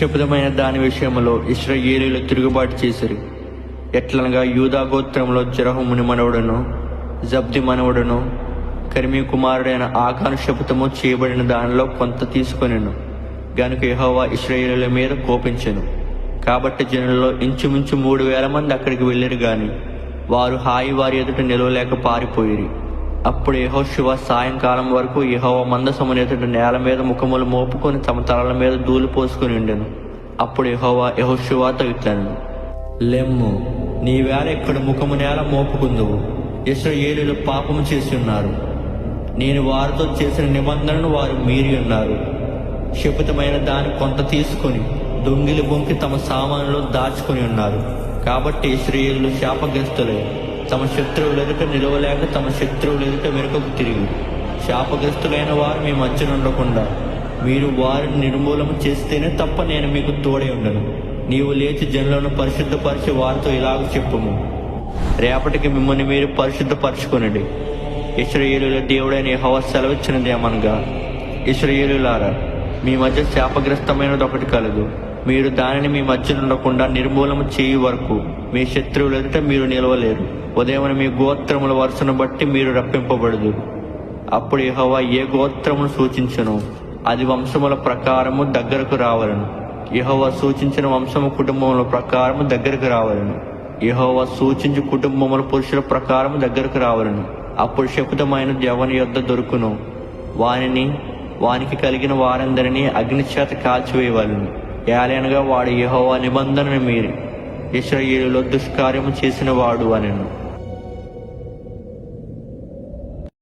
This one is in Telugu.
శపథమైన దాని విషయంలో ఇశ్రాయేలీయులు తిరుగుబాటు చేసిరి. ఎట్లనగా యూదా గోత్రంలో జెరహుముని మనవడును జబ్ది మనవడును కర్మీ కుమారుడైన ఆకాను శపథము చేయబడిన దానిలో కొంత తీసుకొనెను గనుక యెహోవా ఇశ్రాయేలీయుల మీద కోపించెను. కాబట్టి జనులలో ఇంచుమించు 3,000 మంది అక్కడికి వెళ్ళిరు గాని వారు వారి ఎదుట నిలవలేక పారిపోయిరి. అప్పుడు యెహోషువ సాయంకాలం వరకు యెహోవా మందసమును ఎదుట నేల మీద ముఖములు మోపుకొని తమ తలల మీద ధూళి పోసుకొని ఉండెను. అప్పుడు యెహోవా యెహోషువతో ఇట్లనెను, లెమ్ము, నీవేళ ఇక్కడ ముఖము నేల మోపుకుందువు. ఇశ్రాయేలీయులు పాపము చేసి ఉన్నారు. నేను వారితో చేసిన నిబంధనను వారు మీరి ఉన్నారు. శపితమైన దాని కొంత తీసుకొని దొంగిలి బొంకి తమ సామానులో దాచుకొని ఉన్నారు. కాబట్టి ఇశ్రాయేలీయులు శాపగ్రస్తులై తమ శత్రువుల ఎదుట నిలవలేక తమ శత్రువుల ఎదుట వెనుకకు తిరిగి, శాపగ్రస్తులైన వారు మీ మధ్య ఉండకుండా మీరు వారిని నిర్మూలన చేస్తేనే తప్ప నేను మీకు తోడే ఉండను. నీవు లేచి జనులను పరిశుద్ధపరిచి వారితో ఇలాగ చెప్పుము, రేపటికి మిమ్మల్ని మీరు పరిశుద్ధపరచుకొనండి. ఇశ్రాయేలీయుల దేవుడైన యెహోవా సెలవిచ్చినదేమనగా, ఇశ్రాయేలీయులారా, మీ మధ్య శాపగ్రస్తమైనది ఒకటి కలదు. మీరు దానిని మీ మధ్య ఉండకుండా నిర్మూలన చేయు వరకు మీ శత్రువుల ఎదుట మీరు నిలవలేరు. ఉదయం మీ గోత్రముల వరుసను బట్టి మీరు రప్పింపబడదు. అప్పుడు యెహోవా ఏ గోత్రమును సూచించును అది వంశముల ప్రకారము దగ్గరకు రావలను. యెహోవా సూచించిన వంశము కుటుంబముల ప్రకారము దగ్గరకు రావలను. యెహోవా సూచించు కుటుంబముల పురుషుల ప్రకారము దగ్గరకు రావలను. అప్పుడు శపితమైనది ఎవని యొద్ద దొరుకును వానికి కలిగిన వారందరినీ అగ్నిచేత కాల్చివేయవలను. ఏలయనగా వాడు యెహోవా నిబంధనను మీరి ఇశ్రాయేలులో దుష్కార్యము చేసిన వాడు అనెను.